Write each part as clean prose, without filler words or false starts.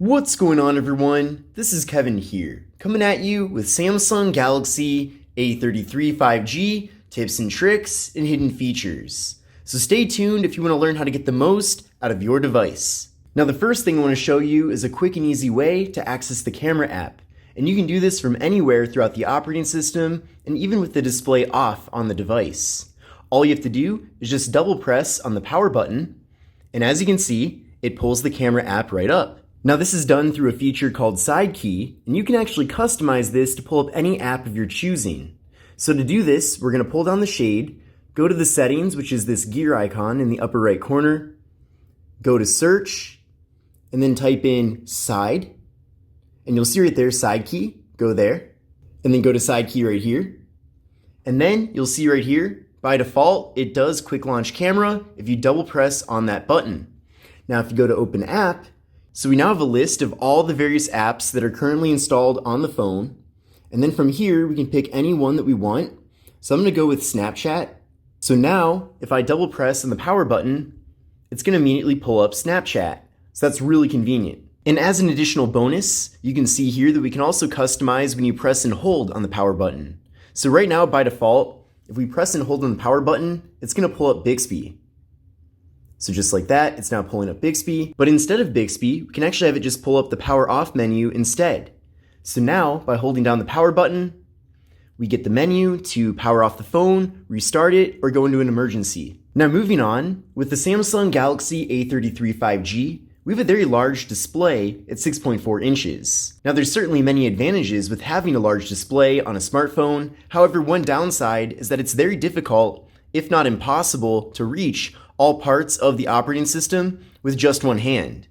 What's going on, everyone? This is Kevin here, coming at you with Samsung Galaxy A33 5G tips and tricks and hidden features. So stay tuned if you want to learn how to get the most out of your device. Now, the first thing I want to show you is a quick and easy way to access the camera app. And you can do this from anywhere throughout the operating system and even with the display off on the device. All you have to do is just double press on the power button, and as you can see, it pulls the camera app right up. Now, this is done through a feature called Side Key, and you can actually customize this to pull up any app of your choosing. So to do this, we're going to pull down the shade, go to the settings, which is this gear icon in the upper right corner, go to search, and then type in side, and you'll see right there, Side Key, go there, and then go to Side Key right here. And then you'll see right here, by default, it does quick launch camera if you double press on that button. Now, if you go to open app, so we now have a list of all the various apps that are currently installed on the phone. And then from here, we can pick any one that we want. So I'm going to go with Snapchat. So now, if I double press on the power button, it's going to immediately pull up Snapchat. So that's really convenient. And as an additional bonus, you can see here that we can also customize when you press and hold on the power button. So right now, by default, if we press and hold on the power button, it's going to pull up Bixby. So just like that, it's now pulling up Bixby. But instead of Bixby, we can actually have it just pull up the power off menu instead. So now, by holding down the power button, we get the menu to power off the phone, restart it, or go into an emergency. Now moving on, with the Samsung Galaxy A33 5G, we have a very large display at 6.4 inches. Now, there's certainly many advantages with having a large display on a smartphone. However, one downside is that it's very difficult, if not impossible, to reach all parts of the operating system with just one hand.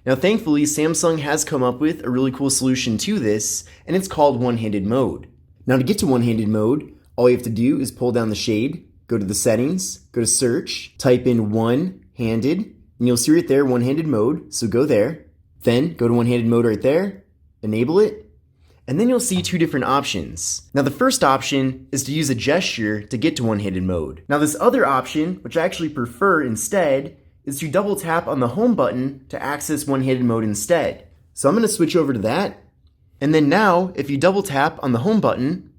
Now, thankfully, Samsung has come up with a really cool solution to this, and it's called One-Handed Mode. Now, to get to One-Handed Mode, all you have to do is pull down the shade, go to the settings, go to search, type in One-Handed, and you'll see right there, One-Handed Mode, so go there. Then, go to One-Handed Mode right there, enable it, and then you'll see two different options. Now, the first option is to use a gesture to get to One-Handed Mode. Now, this other option, which I actually prefer instead, is to double tap on the home button to access One-Handed Mode instead. So I'm going to switch over to that. And then now, if you double tap on the home button,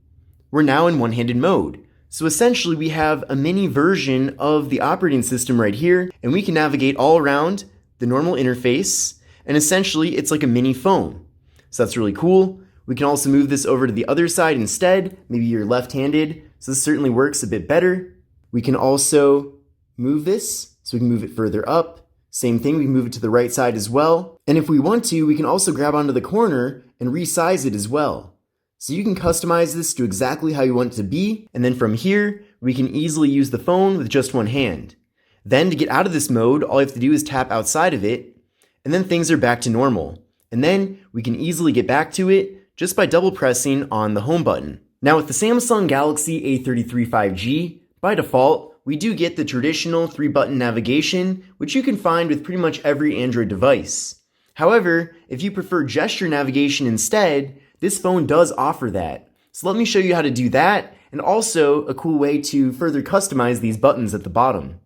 we're now in One-Handed Mode. So essentially, we have a mini version of the operating system right here, and we can navigate all around the normal interface, and essentially, it's like a mini phone. So that's really cool. We can also move this over to the other side instead. Maybe you're left-handed, so this certainly works a bit better. We can also move this, so we can move it further up. Same thing, we can move it to the right side as well. And if we want to, we can also grab onto the corner and resize it as well. So you can customize this to exactly how you want it to be. And then from here, we can easily use the phone with just one hand. Then to get out of this mode, all you have to do is tap outside of it, and then things are back to normal. And then we can easily get back to it just by double pressing on the home button. Now, with the Samsung Galaxy A33 5G, by default, we do get the traditional 3-button navigation, which you can find with pretty much every Android device. However, if you prefer gesture navigation instead, this phone does offer that. So let me show you how to do that, and also a cool way to further customize these buttons at the bottom.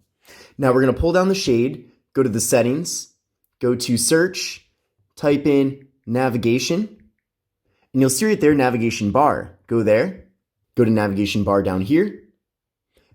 Now we're going to pull down the shade, go to the settings, go to search, type in navigation, and you'll see right there, navigation bar. Go there, go to navigation bar down here,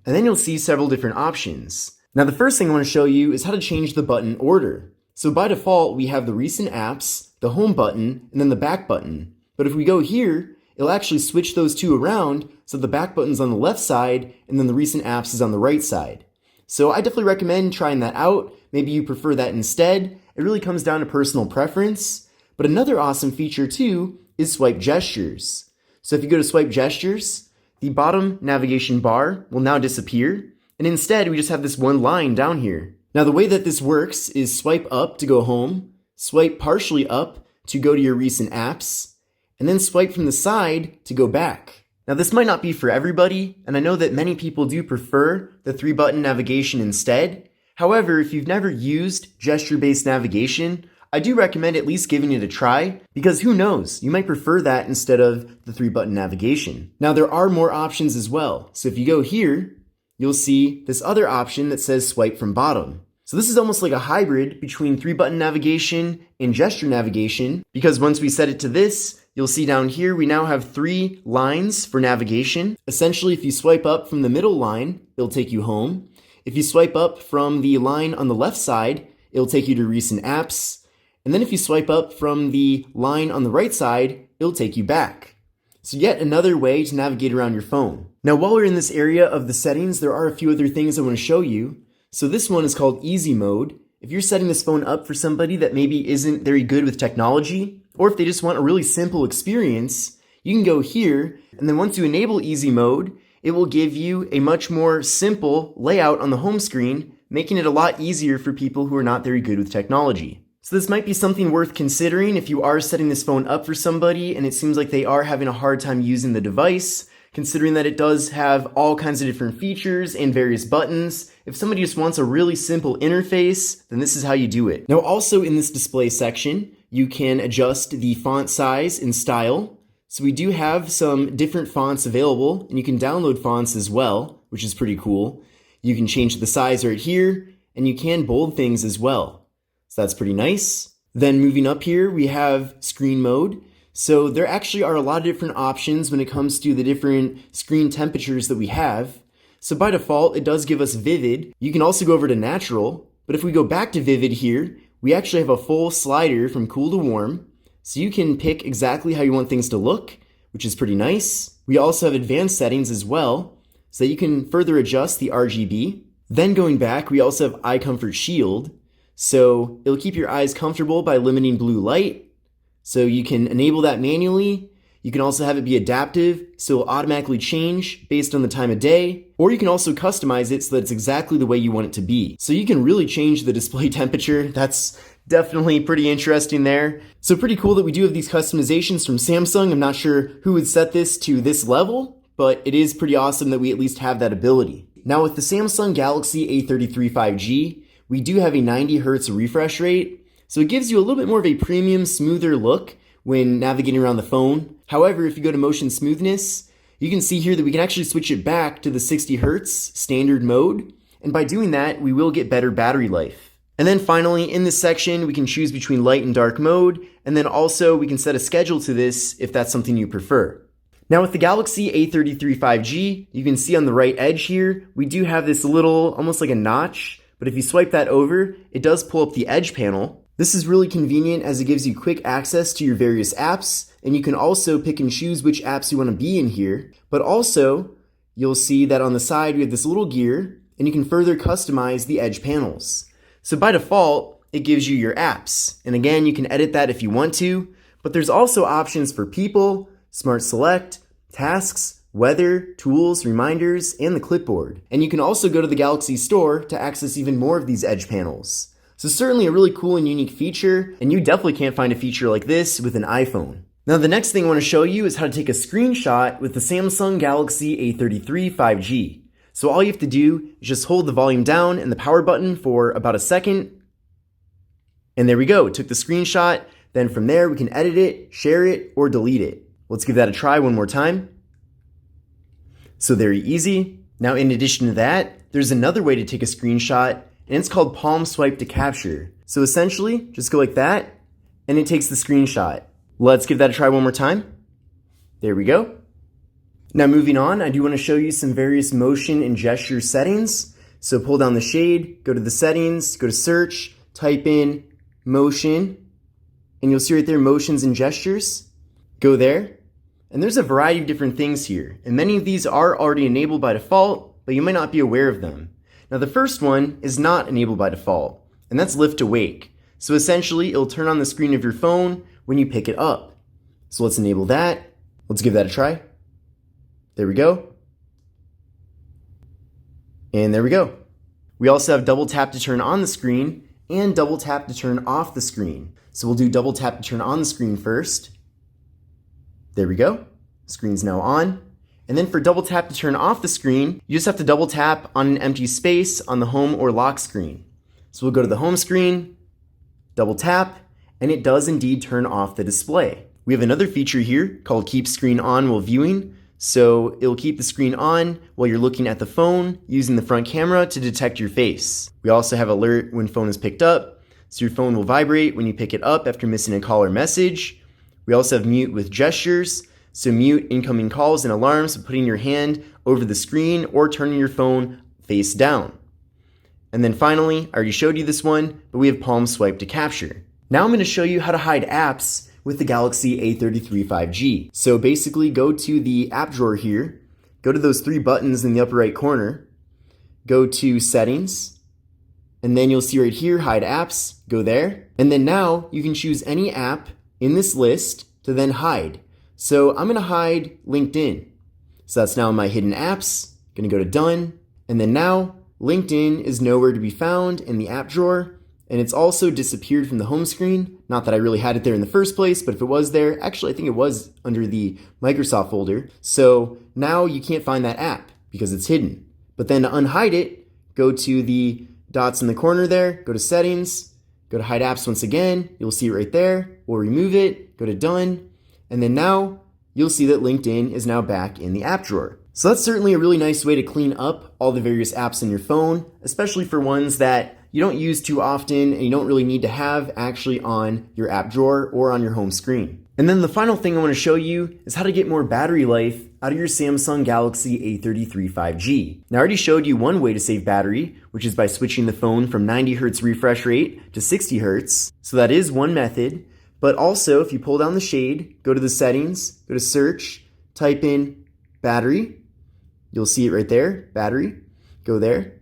and then you'll see several different options. Now, the first thing I want to show you is how to change the button order. So by default, we have the recent apps, the home button, and then the back button. But if we go here, it'll actually switch those two around so the back button's on the left side, and then the recent apps is on the right side. So I definitely recommend trying that out. Maybe you prefer that instead. It really comes down to personal preference. But another awesome feature too is swipe gestures. So if you go to swipe gestures, the bottom navigation bar will now disappear, and instead we just have this one line down here. Now, the way that this works is swipe up to go home, swipe partially up to go to your recent apps, and then swipe from the side to go back. Now, this might not be for everybody, and I know that many people do prefer the 3-button navigation instead. However, if you've never used gesture-based navigation, I do recommend at least giving it a try, because who knows, you might prefer that instead of the 3-button navigation. Now, there are more options as well. So if you go here, you'll see this other option that says swipe from bottom. So this is almost like a hybrid between 3-button navigation and gesture navigation, because once we set it to this, you'll see down here we now have 3 lines for navigation. Essentially, if you swipe up from the middle line, it'll take you home. If you swipe up from the line on the left side, it'll take you to recent apps. And then if you swipe up from the line on the right side, it'll take you back. So yet another way to navigate around your phone. Now while we're in this area of the settings, there are a few other things I want to show you. So this one is called Easy Mode. If you're setting this phone up for somebody that maybe isn't very good with technology, or if they just want a really simple experience, you can go here, and then once you enable Easy Mode, it will give you a much more simple layout on the home screen, making it a lot easier for people who are not very good with technology. So this might be something worth considering if you are setting this phone up for somebody and it seems like they are having a hard time using the device, considering that it does have all kinds of different features and various buttons. If somebody just wants a really simple interface, then this is how you do it. Now also in this display section, you can adjust the font size and style. So we do have some different fonts available, and you can download fonts as well, which is pretty cool. You can change the size right here, and you can bold things as well. So that's pretty nice. Then moving up here, we have screen mode. So there actually are a lot of different options when it comes to the different screen temperatures that we have. So by default, it does give us vivid. You can also go over to natural, but if we go back to vivid here, we actually have a full slider from cool to warm. So you can pick exactly how you want things to look, which is pretty nice. We also have advanced settings as well, so that you can further adjust the RGB. Then going back, we also have Eye Comfort Shield. So it'll keep your eyes comfortable by limiting blue light. So you can enable that manually. You can also have it be adaptive, so it'll automatically change based on the time of day. Or you can also customize it so that it's exactly the way you want it to be. So you can really change the display temperature. That's definitely pretty interesting there. So pretty cool that we do have these customizations from Samsung. I'm not sure who would set this to this level, but it is pretty awesome that we at least have that ability. Now with the Samsung Galaxy A33 5G, we do have a 90 Hz refresh rate. So it gives you a little bit more of a premium, smoother look when navigating around the phone. However, if you go to motion smoothness, you can see here that we can actually switch it back to the 60 Hz standard mode. And by doing that, we will get better battery life. And then finally, in this section, we can choose between light and dark mode. And then also we can set a schedule to this if that's something you prefer. Now with the Galaxy A33 5G, you can see on the right edge here, we do have this little, almost like a notch. But if you swipe that over, it does pull up the edge panel. This is really convenient as it gives you quick access to your various apps, and you can also pick and choose which apps you want to be in here. But also, you'll see that on the side we have this little gear, and you can further customize the edge panels. So by default, it gives you your apps. And again, you can edit that if you want to, but there's also options for people, Smart Select, tasks, weather, tools, reminders, and the clipboard. And you can also go to the Galaxy Store to access even more of these edge panels. So certainly a really cool and unique feature, and you definitely can't find a feature like this with an iPhone. Now the next thing I want to show you is how to take a screenshot with the Samsung Galaxy A33 5G. So all you have to do is just hold the volume down and the power button for about a second. And there we go, it took the screenshot. Then from there we can edit it, share it, or delete it. Let's give that a try one more time. So very easy. Now in addition to that, there's another way to take a screenshot, and it's called palm swipe to capture. So essentially, just go like that, and it takes the screenshot. Let's give that a try one more time. There we go. Now moving on, I do want to show you some various motion and gesture settings. So pull down the shade, go to the settings, go to search, type in motion, and you'll see right there motions and gestures. Go there, and there's a variety of different things here, and many of these are already enabled by default, but you might not be aware of them. Now the first one is not enabled by default, and that's lift to wake. So essentially, it'll turn on the screen of your phone when you pick it up. So let's enable that. Let's give that a try. There we go. And there we go. We also have double tap to turn on the screen and double tap to turn off the screen. So we'll do double tap to turn on the screen first. There we go. Screen's now on. And then for double tap to turn off the screen, you just have to double tap on an empty space on the home or lock screen. So we'll go to the home screen, double tap, and it does indeed turn off the display. We have another feature here called keep screen on while viewing. So it'll keep the screen on while you're looking at the phone using the front camera to detect your face. We also have alert when phone is picked up, so your phone will vibrate when you pick it up after missing a call or message. We also have mute with gestures, so mute incoming calls and alarms by putting your hand over the screen or turning your phone face down. And then finally, I already showed you this one, but we have palm swipe to capture. Now I'm going to show you how to hide apps with the Galaxy A33 5G. So basically go to the app drawer here, go to those three buttons in the upper right corner, go to settings, and then you'll see right here, hide apps, go there. And then now you can choose any app in this list to then hide. So I'm gonna hide LinkedIn. So that's now in my hidden apps, gonna go to done, and then now LinkedIn is nowhere to be found in the app drawer. And it's also disappeared from the home screen. Not that I really had it there in the first place, but if it was there, actually I think it was under the Microsoft folder. So now you can't find that app because it's hidden. But then to unhide it, go to the dots in the corner there, go to settings, go to hide apps once again, you'll see it right there. We'll remove it, go to done, and then now you'll see that LinkedIn is now back in the app drawer. So that's certainly a really nice way to clean up all the various apps on your phone, especially for ones that you don't use too often and you don't really need to have actually on your app drawer or on your home screen. And then the final thing I want to show you is how to get more battery life out of your Samsung Galaxy A33 5G. Now I already showed you one way to save battery, which is by switching the phone from 90 Hz refresh rate to 60 Hz. So that is one method, but also if you pull down the shade, go to the settings, go to search, type in battery, you'll see it right there, battery, go there,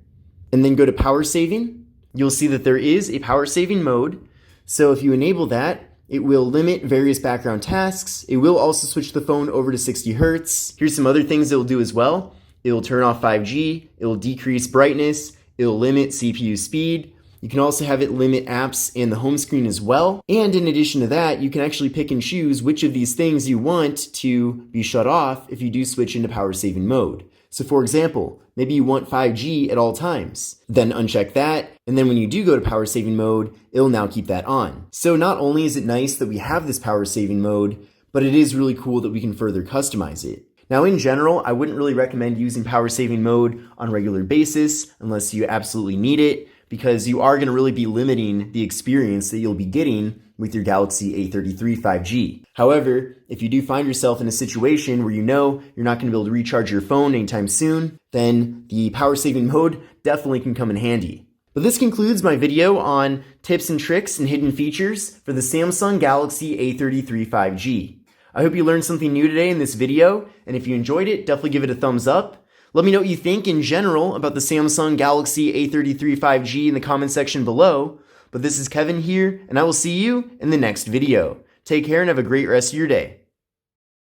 and then go to power saving. You'll see that there is a power saving mode. So if you enable that, it will limit various background tasks. It will also switch the phone over to 60 Hertz. Here's some other things it will do as well. It will turn off 5G. It will decrease brightness. It will limit CPU speed. You can also have it limit apps in the home screen as well. And in addition to that, you can actually pick and choose which of these things you want to be shut off if you do switch into power saving mode. So for example, maybe you want 5G at all times. Then uncheck that, and then when you do go to power saving mode, it'll now keep that on. So not only is it nice that we have this power saving mode, but it is really cool that we can further customize it. Now in general, I wouldn't really recommend using power saving mode on a regular basis unless you absolutely need it, because you are going to really be limiting the experience that you'll be getting with your Galaxy A33 5G. However, if you do find yourself in a situation where you know you're not going to be able to recharge your phone anytime soon, then the power saving mode definitely can come in handy. But this concludes my video on tips and tricks and hidden features for the Samsung Galaxy A33 5G. I hope you learned something new today in this video, and if you enjoyed it, definitely give it a thumbs up. Let me know what you think in general about the Samsung Galaxy A33 5G in the comment section below. But this is Kevin here, and I will see you in the next video. Take care and have a great rest of your day.